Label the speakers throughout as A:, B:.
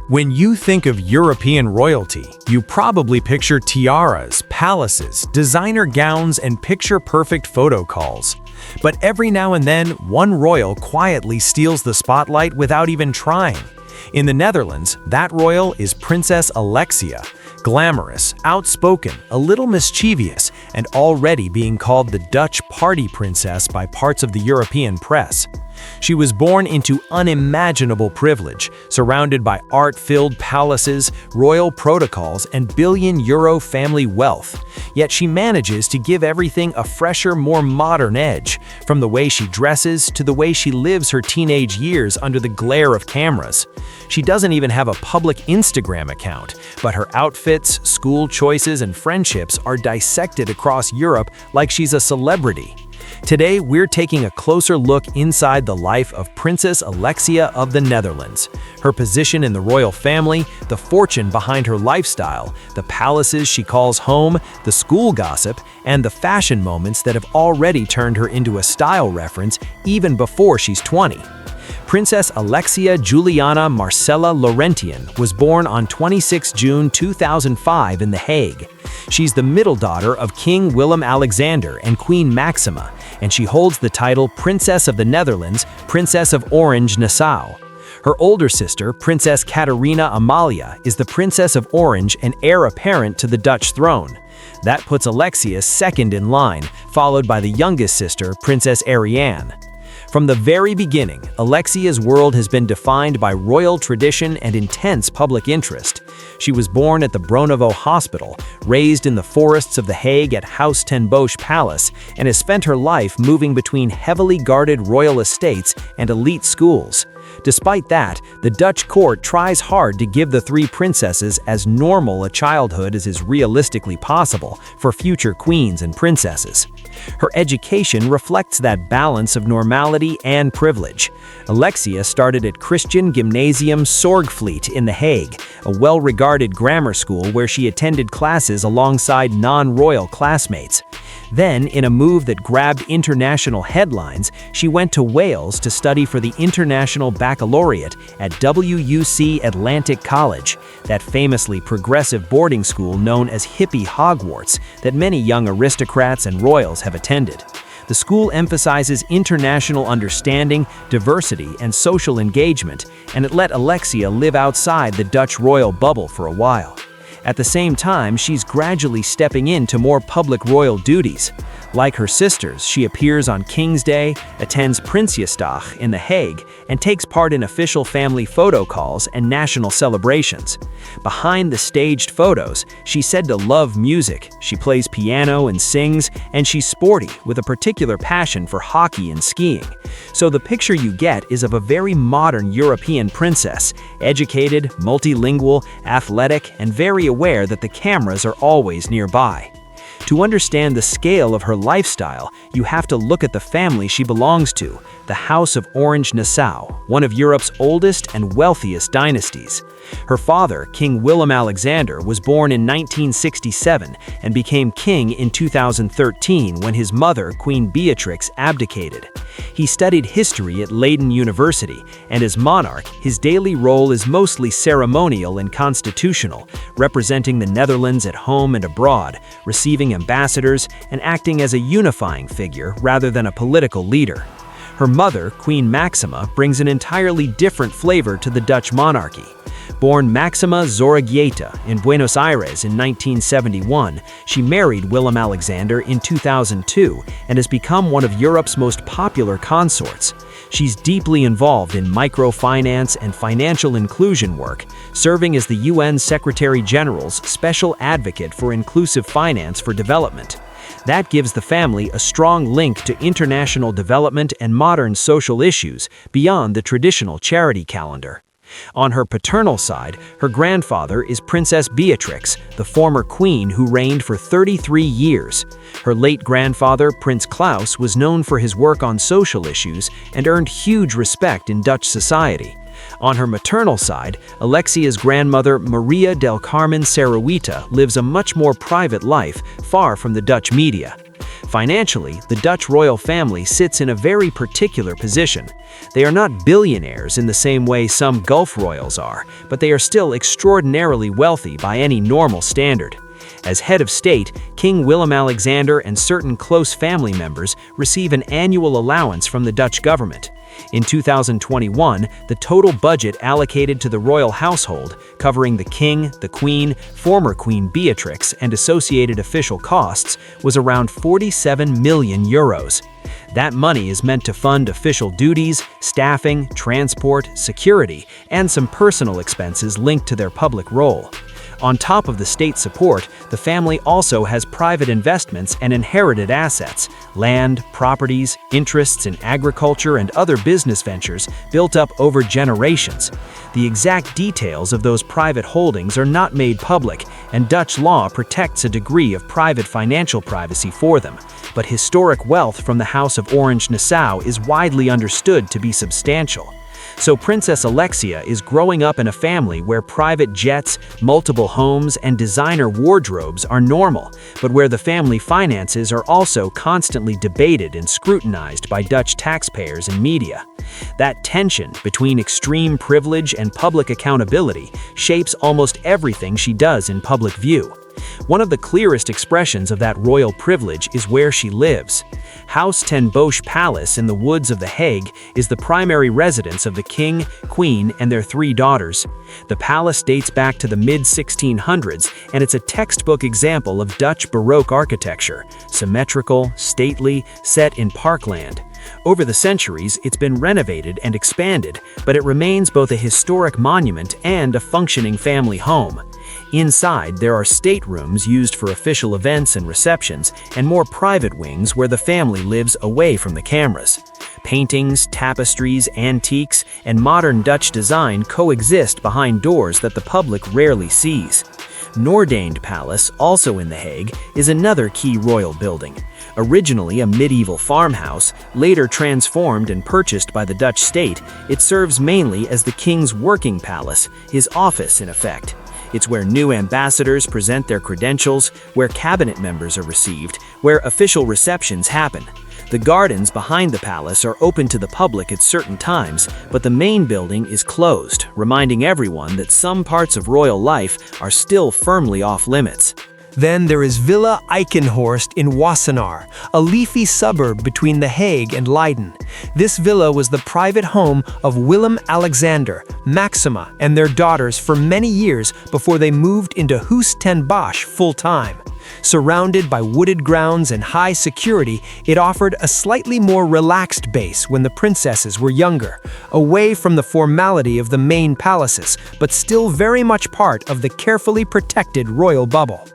A: When you think of European royalty, you probably picture tiaras, palaces, designer gowns, and picture-perfect photo calls. But every now and then, one royal quietly steals the spotlight without even trying. In the Netherlands, that royal is Princess Alexia. Glamorous, outspoken, a little mischievous, and already being called the Dutch party princess by parts of the European press. She was born into unimaginable privilege, surrounded by art-filled palaces, royal protocols, and billion-euro family wealth. Yet she manages to give everything a fresher, more modern edge, from the way she dresses to the way she lives her teenage years under the glare of cameras. She doesn't even have a public Instagram account, but her outfits, school choices, and friendships are dissected across Europe like she's a celebrity. Today, we're taking a closer look inside the life of Princess Alexia of the Netherlands. Her position in the royal family, the fortune behind her lifestyle, the palaces she calls home, the school gossip, and the fashion moments that have already turned her into a style reference even before she's 20. Princess Alexia Juliana Marcella Laurentian was born on 26 June 2005 in The Hague. She's the middle daughter of King Willem-Alexander and Queen Maxima, and she holds the title Princess of the Netherlands, Princess of Orange-Nassau. Her older sister, Princess Catharina Amalia, is the Princess of Orange and heir apparent to the Dutch throne. That puts Alexia second in line, followed by the youngest sister, Princess Ariane. From the very beginning, Alexia's world has been defined by royal tradition and intense public interest. She was born at the Bronovo Hospital, raised in the forests of The Hague at Huis ten Bosch Palace, and has spent her life moving between heavily guarded royal estates and elite schools. Despite that, the Dutch court tries hard to give the three princesses as normal a childhood as is realistically possible for future queens and princesses. Her education reflects that balance of normality and privilege. Alexia started at Christian Gymnasium Zorgvliet in The Hague, a well-regarded grammar school where she attended classes alongside non-royal classmates. Then, in a move that grabbed international headlines, she went to Wales to study for the International Baccalaureate at WUC Atlantic College, that famously progressive boarding school known as hippie Hogwarts that many young aristocrats and royals have attended. The school emphasizes international understanding, diversity, and social engagement, and it let Alexia live outside the Dutch royal bubble for a while. At the same time, she's gradually stepping into more public royal duties. Like her sisters, she appears on King's Day, attends Prinsjesdag in The Hague, and takes part in official family photo calls and national celebrations. Behind the staged photos, she's said to love music, she plays piano and sings, and she's sporty with a particular passion for hockey and skiing. So the picture you get is of a very modern European princess, educated, multilingual, athletic, and very aware that the cameras are always nearby. To understand the scale of her lifestyle, you have to look at the family she belongs to, the House of Orange-Nassau, one of Europe's oldest and wealthiest dynasties. Her father, King Willem-Alexander, was born in 1967 and became king in 2013 when his mother, Queen Beatrix, abdicated. He studied history at Leiden University, and as monarch, his daily role is mostly ceremonial and constitutional, representing the Netherlands at home and abroad, receiving ambassadors, and acting as a unifying figure rather than a political leader. Her mother, Queen Maxima, brings an entirely different flavor to the Dutch monarchy. Born Maxima Zorregieta in Buenos Aires in 1971, she married Willem-Alexander in 2002 and has become one of Europe's most popular consorts. She's deeply involved in microfinance and financial inclusion work, serving as the UN Secretary General's special advocate for inclusive finance for development. That gives the family a strong link to international development and modern social issues beyond the traditional charity calendar. On her paternal side, her grandfather is Princess Beatrix, the former queen who reigned for 33 years. Her late grandfather, Prince Claus, was known for his work on social issues and earned huge respect in Dutch society. On her maternal side, Alexia's grandmother, Maria del Carmen Serruita, lives a much more private life, far from the Dutch media.
B: Financially, the Dutch royal family sits in a very particular position. They are not billionaires in the same way some Gulf royals are, but they are still extraordinarily wealthy by any normal standard. As head of state, King Willem-Alexander and certain close family members receive an annual allowance from the Dutch government. In 2021, the total budget allocated to the royal household, covering the king, the queen, former Queen Beatrix, and associated official costs, was around 47 million euros. That money is meant to fund official duties, staffing, transport, security, and some personal expenses linked to their public role. On top of the state support, the family also has private investments and inherited assets, land, properties, interests in agriculture and other business ventures built up over generations. The exact details of those private holdings are not made public, and Dutch law protects a degree of private financial privacy for them. But historic wealth from the House of Orange-Nassau is widely understood to be substantial. So Princess Alexia is growing up in a family where private jets, multiple homes, and designer wardrobes are normal, but where the family finances are also constantly debated and scrutinized by Dutch taxpayers and media. That tension between extreme privilege and public accountability shapes almost everything she does in public view. One of the clearest expressions of that royal privilege is where she lives. House ten Bosch Palace in the woods of The Hague is the primary residence of the king, queen, and their 3 daughters. The palace dates back to the mid-1600s, and it's a textbook example of Dutch Baroque architecture, symmetrical, stately, set in parkland. Over the centuries, it's been renovated and expanded, but it remains both a historic monument and a functioning family home. Inside, there are staterooms used for official events and receptions, and more private wings where the family lives away from the cameras. Paintings, tapestries, antiques, and modern Dutch design coexist behind doors that the public rarely sees. Noordeinde Palace, also in The Hague, is another key royal building. Originally a medieval farmhouse, later transformed and purchased by the Dutch state, it serves mainly as the king's working palace, his office in effect. It's where new ambassadors present their credentials, where cabinet members are received, where official receptions happen. The gardens behind the palace are open to the public at certain times, but the main building is closed, reminding everyone that some parts of royal life are still firmly off limits.
A: Then there is Villa Eichenhorst in Wassenaar, a leafy suburb between The Hague and Leiden. This villa was the private home of Willem-Alexander, Maxima, and their daughters for many years before they moved into Huis ten Bosch full-time. Surrounded by wooded grounds and high security, it offered a slightly more relaxed base when the princesses were younger, away from the formality of the main palaces, but still very much part of the carefully protected royal bubble.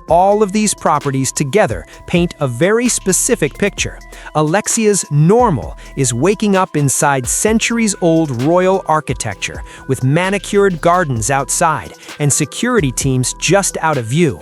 A: All of these properties together paint a very specific picture. Alexia's normal is waking up inside centuries-old royal architecture with manicured gardens outside and security teams just out of view.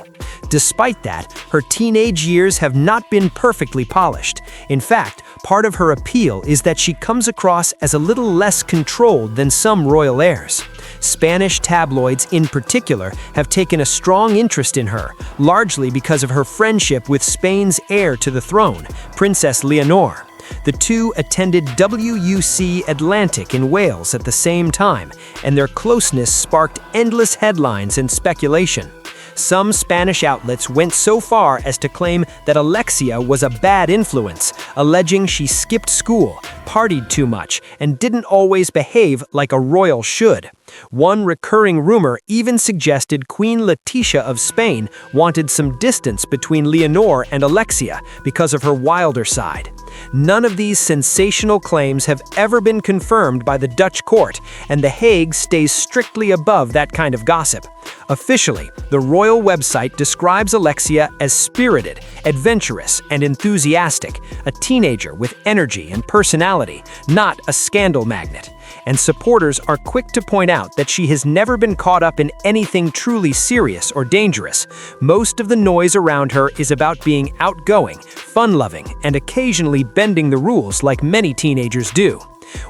A: Despite that, her teenage years have not been perfectly polished. In fact, part of her appeal is that she comes across as a little less controlled than some royal heirs. Spanish tabloids in particular have taken a strong interest in her, largely because of her friendship with Spain's heir to the throne, Princess Leonor. The two attended WUC Atlantic in Wales at the same time, and their closeness sparked endless headlines and speculation. Some Spanish outlets went so far as to claim that Alexia was a bad influence, alleging she skipped school, partied too much, and didn't always behave like a royal should. One recurring rumor even suggested Queen Letizia of Spain wanted some distance between Leonor and Alexia because of her wilder side. None of these sensational claims have ever been confirmed by the Dutch court, and The Hague stays strictly above that kind of gossip. Officially, the royal website describes Alexia as spirited, adventurous, and enthusiastic, a teenager with energy and personality, not a scandal magnet. And supporters are quick to point out that she has never been caught up in anything truly serious or dangerous. Most of the noise around her is about being outgoing, fun-loving, and occasionally bending the rules like many teenagers do.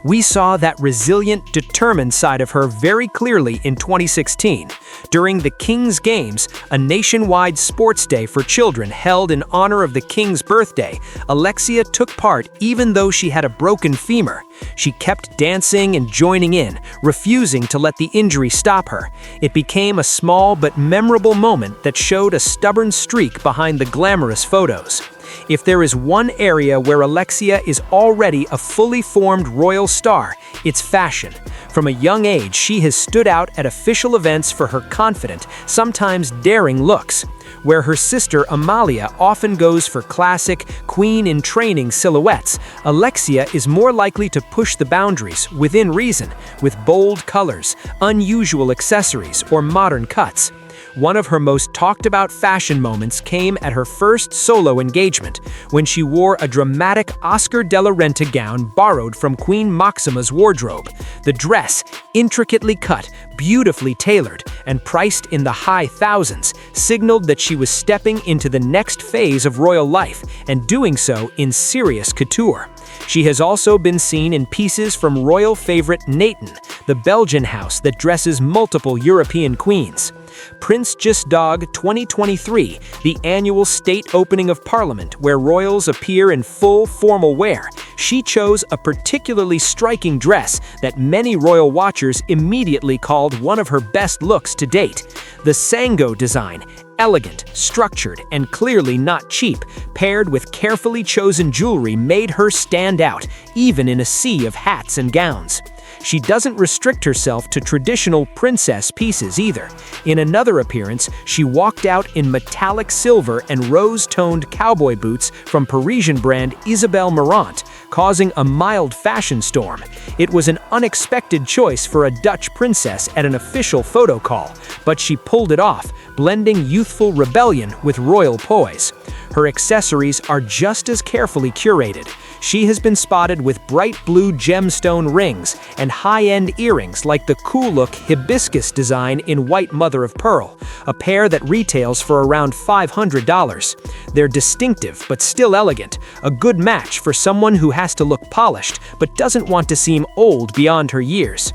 B: We saw that resilient, determined side of her very clearly in 2016. During the King's Games, a nationwide sports day for children held in honor of the King's birthday, Alexia took part even though she had a broken femur. She kept dancing and joining in, refusing to let the injury stop her. It became a small but memorable moment that showed a stubborn streak behind the glamorous photos. If there is one area where Alexia is already a fully formed royal star, it's fashion. From a young age, she has stood out at official events for her confident, sometimes daring looks. Where her sister Amalia often goes for classic, queen-in-training silhouettes, Alexia is more likely to push the boundaries, within reason, with bold colors, unusual accessories, or modern cuts. One of her most talked-about fashion moments came at her first solo engagement, when she wore a dramatic Oscar de la Renta gown borrowed from Queen Maxima's wardrobe. The dress, intricately cut, beautifully tailored, and priced in the high thousands, signaled that she was stepping into the next phase of royal life, and doing so in serious couture. She has also been seen in pieces from royal favorite Nathan, the Belgian house that dresses multiple European queens. Prinsjesdag 2023, the annual state opening of Parliament where royals appear in full formal wear, she chose a particularly striking dress that many royal watchers immediately called one of her best looks to date. The Sango design, elegant, structured, and clearly not cheap, paired with carefully chosen jewelry made her stand out, even in a sea of hats and gowns. She doesn't restrict herself to traditional princess pieces either. In another appearance, she walked out in metallic silver and rose-toned cowboy boots from Parisian brand Isabelle Marant, causing a mild fashion storm. It was an unexpected choice for a Dutch princess at an official photo call, but she pulled it off, blending youthful rebellion with royal poise. Her accessories are just as carefully curated. She has been spotted with bright blue gemstone rings and high-end earrings like the cool-look hibiscus design in white mother of pearl, a pair that retails for around $500. They're distinctive but still elegant, a good match for someone who has to look polished but doesn't want to seem old beyond her years.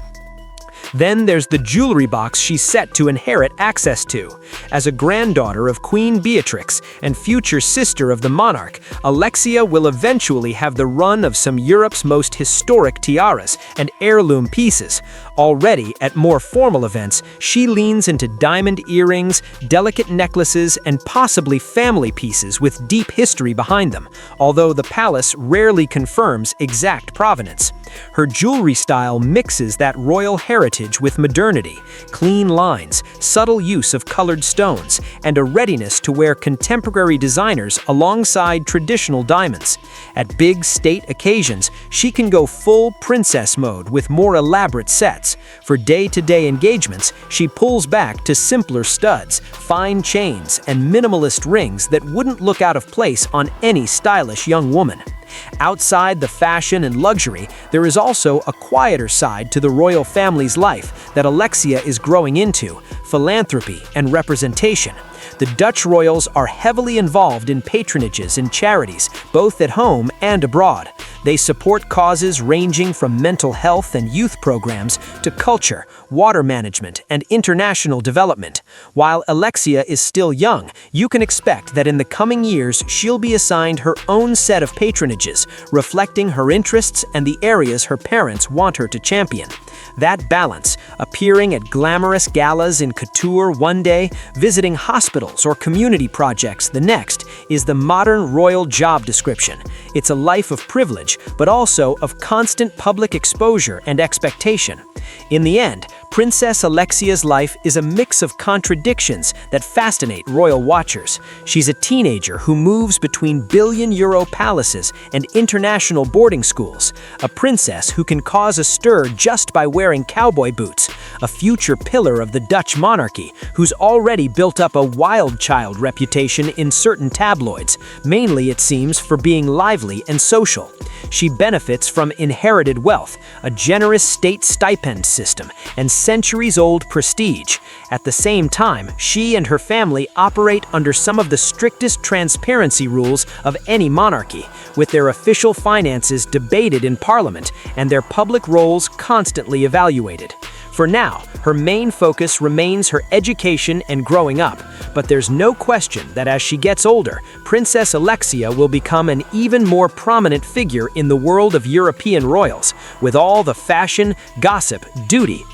B: Then there's the jewelry box she's set to inherit access to. As a granddaughter of Queen Beatrix and future sister of the monarch, Alexia will eventually have the run of some Europe's most historic tiaras and heirloom pieces. Already, at more formal events, she leans into diamond earrings, delicate necklaces, and possibly family pieces with deep history behind them, although the palace rarely confirms exact provenance. Her jewelry style mixes that royal heritage with modernity, clean lines, subtle use of colored stones, and a readiness to wear contemporary designers alongside traditional diamonds. At big state occasions, she can go full princess mode with more elaborate sets. For day-to-day engagements, she pulls back to simpler studs, fine chains, and minimalist rings that wouldn't look out of place on any stylish young woman. Outside the fashion and luxury, there is also a quieter side to the royal family's life that Alexia is growing into: philanthropy and representation. The Dutch royals are heavily involved in patronages and charities, both at home and abroad. They support causes ranging from mental health and youth programs to culture, water management, and international development. While Alexia is still young, you can expect that in the coming years she'll be assigned her own set of patronages, reflecting her interests and the areas her parents want her to champion. That balance, appearing at glamorous galas in couture one day, visiting hospitals or community projects the next, is the modern royal job description. It's a life of privilege, but also of constant public exposure and expectation. In the end, Princess Alexia's life is a mix of contradictions that fascinate royal watchers. She's a teenager who moves between billion-euro palaces and international boarding schools, a princess who can cause a stir just by wearing cowboy boots, a future pillar of the Dutch monarchy who's already built up a wild child reputation in certain tabloids, mainly, it seems, for being lively and social. She benefits from inherited wealth, a generous state stipend system, and centuries-old prestige. At the same time, she and her family operate under some of the strictest transparency rules of any monarchy, with their official finances debated in parliament and their public roles constantly evaluated. For now, her main focus remains her education and growing up, but there's no question that as she gets older, Princess Alexia will become an even more prominent figure in the world of European royals, with all the fashion, gossip, duty,